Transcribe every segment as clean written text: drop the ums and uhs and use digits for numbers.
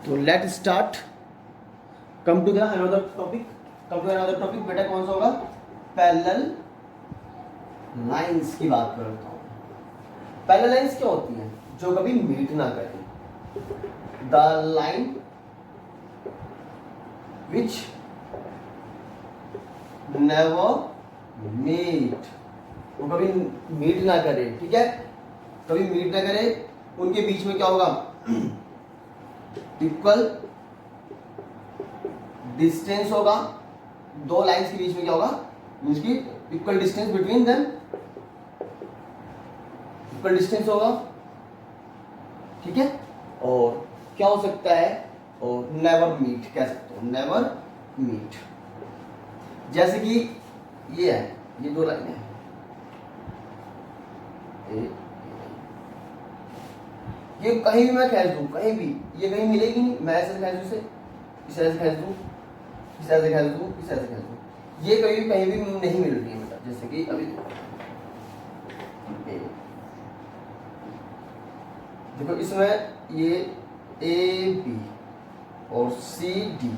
तो let start. Come to the another topic. बेटा कौन सा होगा? पैरेलल लाइंस की बात करता हूँ। पैरेलल लाइंस क्या होती है? जो कभी मीट ना करें। The line which never meet, वो कभी मीट ना करे, ठीक है, कभी मीट ना करे। उनके बीच में क्या होगा? इक्वल डिस्टेंस होगा। दो लाइंस के बीच में क्या होगा? मींस की equal distance between them, equal distance होगा, ठीक है। और क्या हो सकता है? और नेवर मीट कह सकते हो, नेवर मीट। जैसे कि ये है, ये दो लाइन है, ये कहीं भी मैं खींच दूं, कहीं भी ये कहीं मिलेगी नहीं। मैं ऐसे खींच दूं, इसे ऐसे खींच दूं, इसे ऐसे खींच दूं, इसे ऐसे खींच दूं, ये कहीं भी नहीं मिल रही है बेटा। जैसे कि अभी देखो इसमें ये ए बी और सी डी,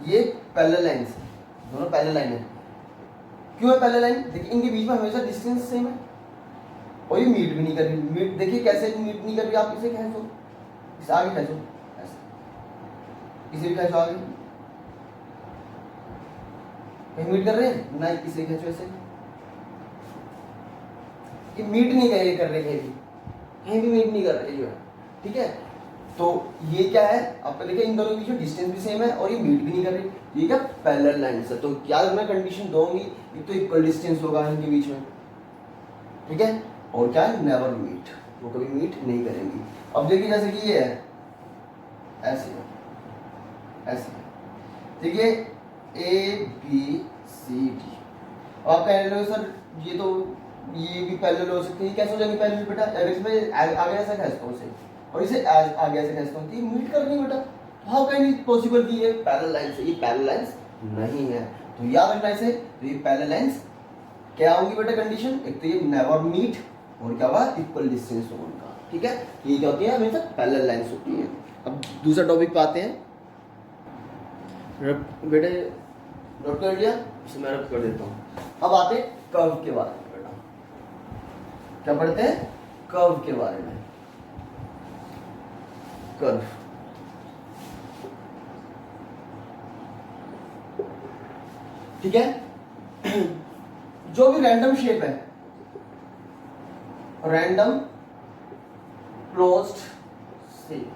ये पैरेलल लाइन है, दोनों पैरेलल लाइन है। क्यों है पैरेलल लाइन? देखिए इनके बीच में हमेशा डिस्टेंस सेम है और ये मीट भी नहीं कर रही। मीट देखिए कैसे मीट नहीं कर रही। आप इसे खींचो, इसे आगे खींचो, ऐसे इसे भी खींचो आगे, कहीं मीट कर रहे हैं ना? इसे खींचो ऐसे, ये मीट नहीं कर रहे, कहीं भी मीट नहीं कर रहे जो है, ठीक है। तो ये क्या है? आपका देखिए इन दोनों के बीच में डिस्टेंस भी सेम है और ये मीट भी नहीं कर रही। ये क्या? पैरेलल लाइंस है। तो क्या रखना? कंडीशन दो होंगी, एक तो इक्वल डिस्टेंस होगा इनके बीच में, ठीक है, और क्या है? नेवर मीट, वो कभी मीट नहीं करेंगी। अब देखिए जैसे कि ये है, ऐसे ऐसे, ठीक है, ए बी सी डी। आप कह रहे हो सर ये तो ये भी पैरेलल हो सकती है, कैसे हो जाएंगे पैरेलल बेटा? अगर इसमें आगे ऐसा खींचता हूँ इसे और इसे आगे ऐसे खींचता हूँ, तो ये मीट कर रही बेटा। हाउ कैन इट पॉसिबल कि ये पैरेलल लाइंस है? ये पैरेलल लाइंस नहीं है। तो याद रखना इसे। तो ये पैरेलल लाइंस क्या होंगी बेटा? कंडीशन एक तो ये नेवर मीट और क्या हुआ? इक्वल डिस्टेंस हो उनका, ठीक है। ये क्या होती है? हमेशा पैरेलल लाइंस होती है। अब दूसरा टॉपिक पे आते हैं। बेटे नोट कर लिया? इसे मैं रब कर देता हूँ। अब आते हैं कर्व के बारे में बेटा। क्या पढ़ते हैं? कर्व के बारे में। कर्व, ठीक है। जो भी रैंडम शेप है, random closed shape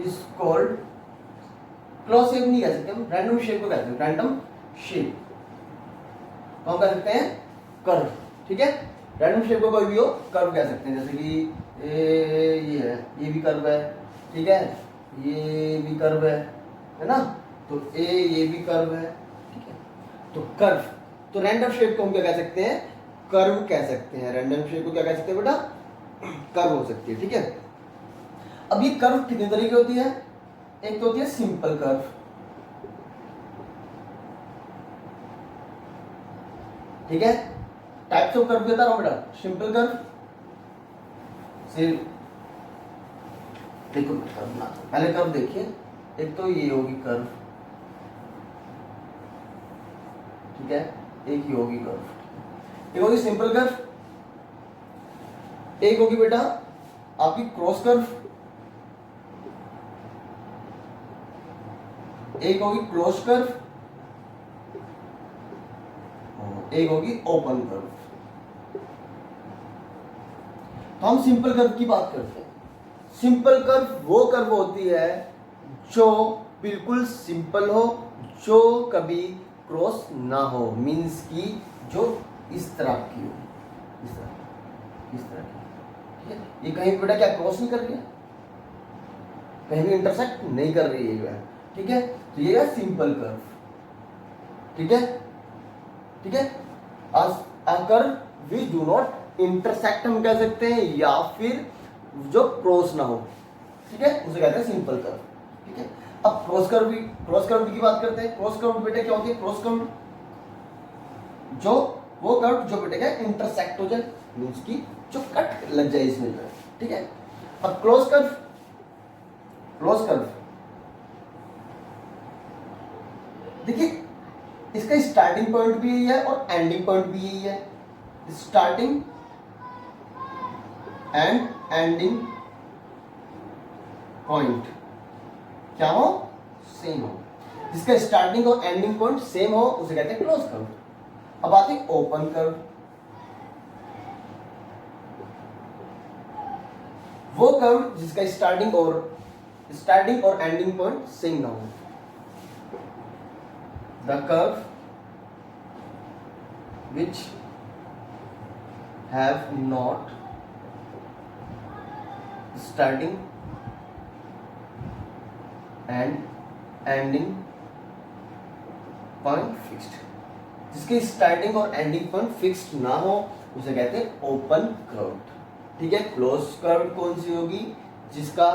is called, close shape नहीं कह सकते हम, रैंडम शेप को कहते हैं रैंडम शेप। तो हम कह सकते हैं कर्व, ठीक है। रैंडम शेप को कोई भी हो कर्व कह सकते हैं। जैसे कि ये है, ये भी कर्व है, ठीक है, ये भी कर्व है ना। तो ये भी कर्व है, ठीक है। तो कर्व, तो रैंडम शेप को हम क्या कह सकते हैं? कर्व कह सकते हैं। रैंडम शेप को क्या कह सकते हैं बेटा? कर्व हो सकती है, ठीक है। अब ये कर्व कितने तरीके होती है? एक तो होती है सिंपल कर्व, ठीक है। टाइप्स ऑफ कर्व बता रहा हूं बेटा। सिंपल कर्व, सिर्फ देखो कर्व बनाता हूं, पहले कर्व देखिए। एक तो ये होगी कर्व, ठीक है, एक ही होगी कर्व, एक होगी सिंपल कर्व, एक होगी बेटा आपकी क्रॉस कर्व, एक होगी क्लोज कर्व, एक होगी ओपन कर्व। तो हम सिंपल कर्व की बात करते हैं। सिंपल कर्व वो कर्व होती है जो बिल्कुल सिंपल हो, जो कभी क्रॉस ना हो, मींस की जो इस तरह की हो, इस तरह की, ठीक है। ये कहीं बेटा क्या क्रॉस नहीं कर रही है, कहीं भी इंटरसेक्ट नहीं कर रही है जो है, ठीक है। तो ये है सिंपल कर्व, ठीक है, ठीक है। A curve which do not intersect हम कह सकते हैं, या फिर जो क्रॉस ना हो, ठीक है, उसे कहते हैं सिंपल कर्व, ठीक है। अब क्रॉस कर्व की बात करते हैं। क्रॉस कर्व बेटे क्या होती है? क्रॉस कर्व जो वो कर्व जो बेटे क्या इंटरसेक्ट हो जाए, मींस की जो कट लग जाए इसमें जो है, ठीक है। अब क्लोज कर्व, क्लोज कर्व देखिए इसका स्टार्टिंग पॉइंट भी यही है और एंडिंग पॉइंट भी यही है। स्टार्टिंग एंड एंडिंग पॉइंट क्या हो, सेम हो। जिसका स्टार्टिंग और एंडिंग पॉइंट सेम हो उसे कहते हैं क्लोज कर्व। अब आते हैं ओपन कर्व। वो कर्व जिसका स्टार्टिंग और एंडिंग पॉइंट सेम ना हो। The curve which have not starting and ending point fixed। जिसके स्टार्टिंग और एंडिंग पॉइंट फिक्स्ड ना हो उसे कहते हैं ओपन कर्व। ठीक है, क्लोज कर्व कौन सी होगी, जिसका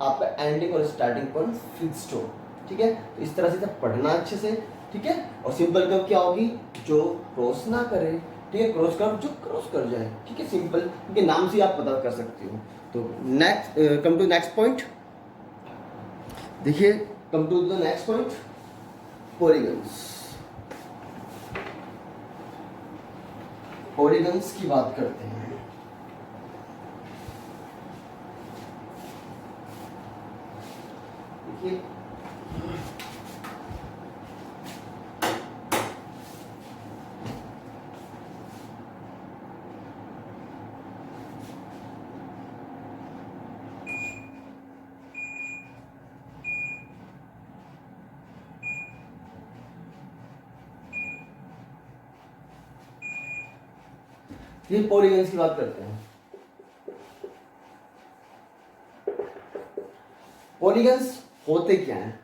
आपका एंडिंग और स्टार्टिंग पॉइंट फिक्स्ड हो। ठीक है, तो इस तरह से पढ़ना अच्छे से। ठीक है, और सिंपल कर्व क्या होगी, जो क्रॉस ना करे। ठीक है, क्रॉस कर्व जो क्रॉस कर जाए। ठीक है, सिंपल, क्योंकि नाम से आप पता कर सकते हो। तो next, come to next point. देखिए, come to the next point, polygons. Polygons की बात करते हैं। देखिए ये पॉलीगन्स की बात करते हैं। पॉलीगन्स होते क्या हैं?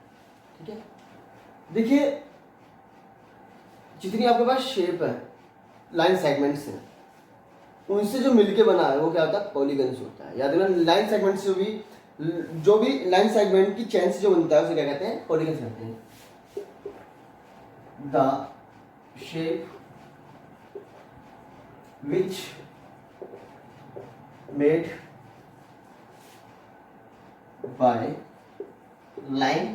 ठीक है, देखिए जितनी आपके पास शेप है, लाइन सेगमेंट्स हैं, उनसे जो मिलके बना है वो क्या होता है, पॉलीगन्स होता है। याद रखना, लाइन सेगमेंट से जो भी लाइन सेगमेंट की चेन से जो बनता है उसे क्या कहते हैं, पॉलीगन्स कहते हैं। The shape which made by line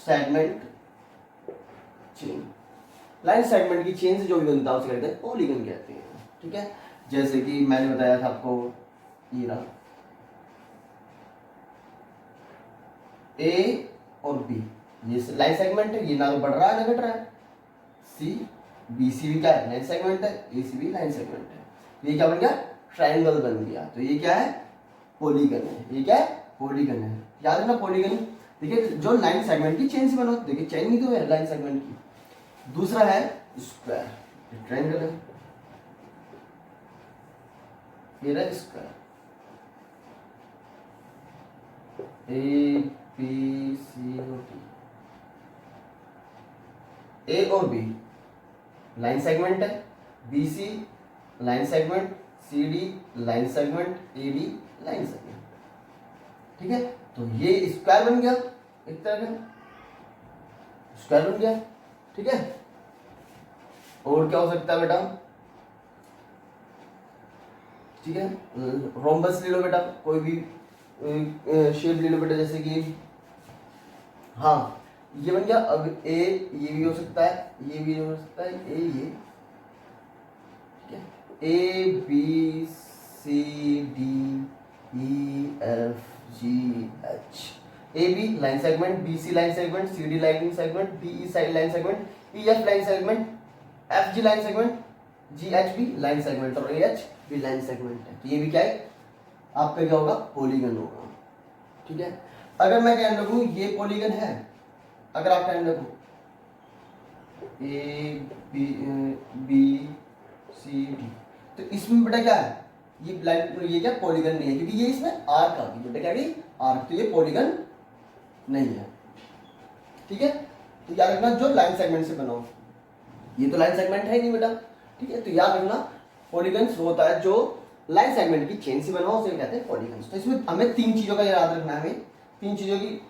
segment chain। Line segment की चेन से जो भी बनता है उसे कहते हैं पॉलीगन कहते हैं। ठीक है, जैसे कि मैंने बताया था आपको, ये रहा ए और बी, ये लाइन सेगमेंट है, ये ना तो बढ़ रहा है ना घट रहा है। सी बी सी भी क्या है, लाइन सेगमेंट है, ए सी भी लाइन सेगमेंट है। ये क्या बन गया, ट्रायंगल बन गया। तो ये क्या है, पॉलीगन है। ये क्या है, पॉलीगन है। याद रखना पॉलीगन, देखिए जो लाइन सेगमेंट की चेन से बना, देखिए चेन ही तो है लाइन सेगमेंट की। दूसरा है स्क्वायर, ट्रायंगल है, ये रहा स्क्वायर। ए बी सी और डी, ए और बी लाइन सेगमेंट है, B C line segment, C D line segment, A D line segment. ठीक है, तो ये स्क्वायर बन गया, एक तरह का स्क्वायर बन गया। ठीक है, और क्या हो सकता है बेटा, ठीक है, रोम्बस ले लो बेटा, कोई भी शेप ले लो बेटा, जैसे कि हाँ ये बन गया। अब ए ये भी हो सकता है, ये भी हो सकता है, ए ये, ठीक है, A B C D E F G H. A B line segment, B C line segment, C D line segment, D E side line segment, E F line segment, F G line segment, G H भी line segment और A H भी line segment है। तो ये भी क्या है, आपका क्या होगा, पॉलीगन होगा। ठीक है, अगर मैं कहने लगूं ये पॉलीगन है, अगर आप कहने लगो ए बी सी डी, तो इसमें बेटा क्या है, ये लाइन, ये क्या पॉलीगन नहीं है, क्योंकि ये इसमें आर्क आ गई बेटा, क्या गई आर्क, तो ये पॉलीगन नहीं है। ठीक है, तो याद रखना जो लाइन सेगमेंट से बना हो, ये तो लाइन सेगमेंट है नहीं बेटा। ठीक है, तो याद रखना पॉलीगन्स वो होता है जो लाइन सेगमेंट की चेन से बना हो, उसे कहते हैं पॉलीगन्स। तो इसमें हमें तीन चीजों का याद रखना है, हमें तीन चीजों की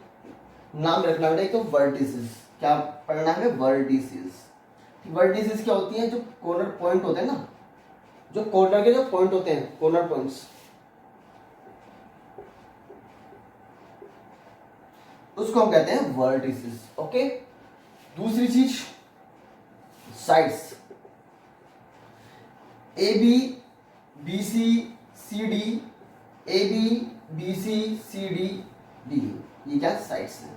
नाम रखना बेटा। एक तो वर्टिसेस, क्या पढ़ना है, वर्टिसेस। वर्टिसेस क्या होती हैं, जो कॉर्नर पॉइंट होते हैं ना, जो कॉर्नर के जो पॉइंट होते हैं, कॉर्नर पॉइंट्स, उसको हम कहते हैं वर्टिसेस। ओके, दूसरी चीज sides, A B B C C D, A B B C C D D, ये क्या साइड्स है,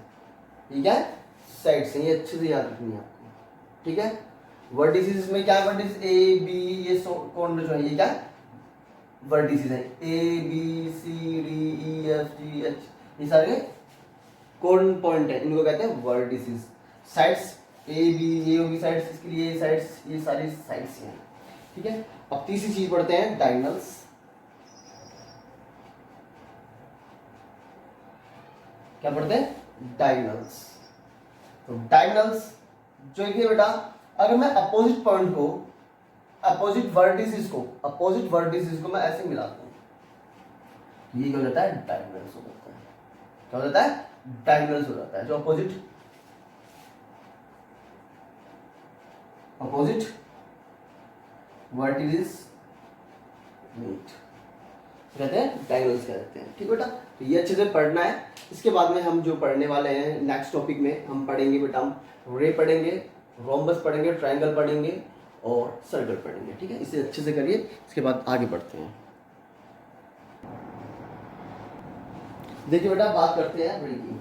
ये क्या साइड्स है, ये अच्छे से याद रखनी है आपको, ठीक है। वर्टिसेस में क्या है, वर्टिस ए बी, ये कौन जो है ये क्या वर्टिसेस है, A B C D E F G H, ये सारे कौन पॉइंट है, इनको कहते हैं वर्टिसेस। साइड्स ए बी, ये होगी साइड्स, इसके लिए साइड्स, ये सारी साइड्स हैं, ठीक है। अब तीसरी चीज पढ़ते हैं डायगोनल्स। क्या पढ़ते हैं, डायगोनल्स। तो डायगोनल्स जो है बेटा, अगर मैं अपोजिट पॉइंट को, अपोजिट वर्टिसेस को मैं ऐसे मिलाता हूं, ये क्या हो जाता है, डायगोनल्स हो जाता है। क्या हो जाता है, डायगोनल्स हो जाता है। जो अपोजिट वर्टिसेस मीट कहते हैं, डायगोनल्स कहते हैं, ठीक बेटा। तो ये अच्छे से पढ़ना है। इसके बाद में हम जो पढ़ने वाले हैं नेक्स्ट टॉपिक में हम पढ़ेंगे बेटा, हम रे पढ़ेंगे, रोम्बस पढ़ेंगे, ट्रायंगल पढ़ेंगे और सर्कल पढ़ेंगे, ठीक है। इसे अच्छे से करिए, इसके बाद आगे बढ़ते हैं। देखिए बेटा, बात करते हैं रे की।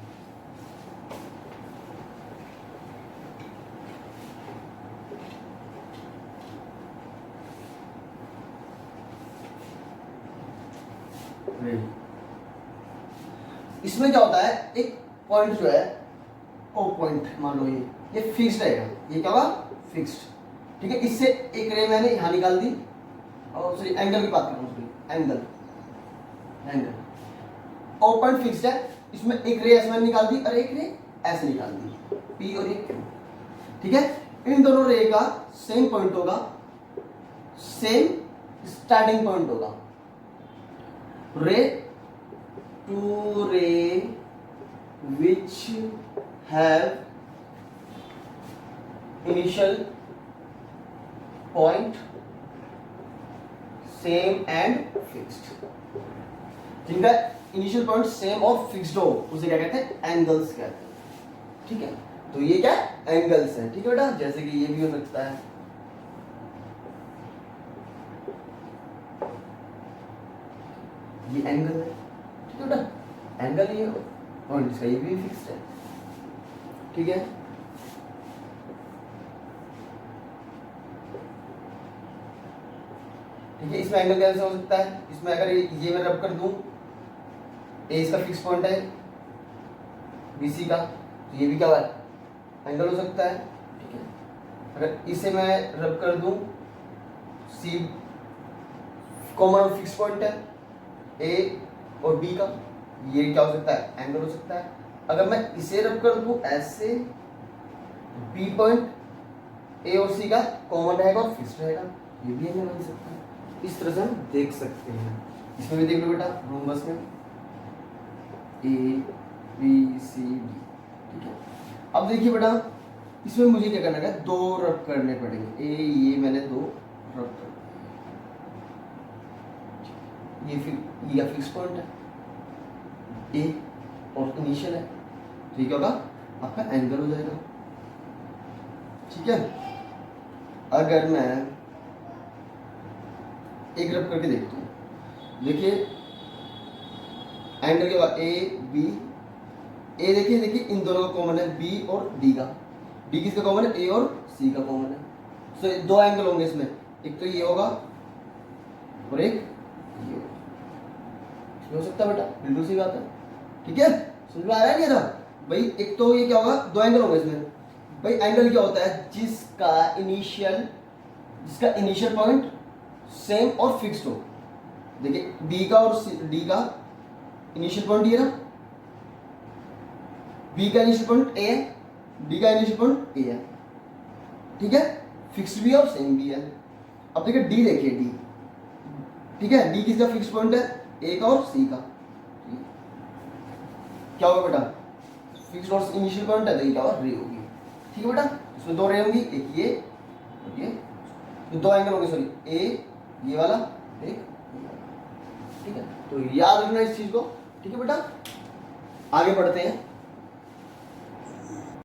इसमें क्या होता है, एक पॉइंट जो है ओ पॉइंट मान लो ये फिक्स्ड रहेगा, ये क्या होगा, फिक्स्ड, ठीक है। इससे एक रे मैंने यहां निकाल दी, और सॉरी एंगल की बात कर रहा हूं, एंगल ओ पॉइंट फिक्स्ड है, इसमें एक रे ऐसे मैंने निकाल दी और एक रे ऐसे निकाल दी, पी और एक क्यू, ठीक है। इन दोनों रे का सेम पॉइंट होगा, सेम स्टार्टिंग पॉइंट होगा। रे two ray which have initial point same and fixed, जिनका इनिशियल पॉइंट सेम और फिक्स्ड हो उसे क्या कहते हैं, एंगल्स कहते हैं, ठीक है। तो ये क्या एंगल्स हैं, ठीक है बेटा। जैसे कि ये भी हो सकता है, ये एंगल है, बेटा एंगल ये पॉइंट इसका ये भी फिक्स्ड है, ठीक है। ठीक है, इसमें एंगल कैसे हो सकता है, इसमें अगर ये मैं रब कर दूं, ए इसका फिक्स पॉइंट है बीसी का, तो ये भी क्या है, एंगल हो सकता है, ठीक है। अगर इसे मैं रब कर दूं, सी कॉमन फिक्स पॉइंट है ए और बी का, ये क्या हो सकता है, एंगल हो सकता है। अगर मैं इसे रब कर दूं ऐसे, बी पॉइंट ए और सी का कॉमन रहेगा और फिक्स्ड रहेगा, ये भी एंगल बन सकता है। इस तरह से हम देख सकते हैं। इसमें भी देख लो बेटा, रोम्बस में ए बी सी डी, ठीक है। अब देखिए बेटा, इसमें मुझे क्या करना है, दो रब करने पड़ेंगे। ये मैंने दो रब कर, ये फिक्स पॉइंट है ए और इनिशियल है, तो ये क्या होगा, आपका एंगल हो जाएगा, ठीक है। अगर मैं एक रब करके देखता हूं, देखिए एंगल के बाद ए बी, ए देखिए इन दोनों का कॉमन है, बी और डी का, डी किसका कॉमन है, ए और सी का कॉमन है। तो दो एंगल होंगे इसमें, एक तो ये होगा और एक ये होगा, हो सकता है बेटा, बिल्कुल सही बात है, ठीक है। समझ में आ रहा है नहीं था भाई, एक तो ये क्या होगा, दो एंगल होंगे इसमें भाई। एंगल क्या होता है, जिसका इनिशियल पॉइंट सेम और फिक्स्ड हो। देखिए बी का और डी का इनिशियल पॉइंट ये ना, बी का इनिशियल पॉइंट ए है, डी का इनिशियल पॉइंट ए है, ठीक है। फिक्स्ड भी है और सेम भी है। अब देखिए डी, देखिए डी, ठीक है, डी किसका फिक्स्ड पॉइंट है, ए का और सी का, क्या होगा बेटा, फिक्स्ड और इनिशियल पॉइंट है, तो ये क्या होगा, रे होगी, ठीक है बेटा। इसमें दो रे होंगी, एक ये और ये, तो दो एंगल होंगे, सॉरी ए ये वाला, एक ये वाला, ठीक है। तो याद रखना इस चीज को, ठीक है बेटा। आगे बढ़ते हैं।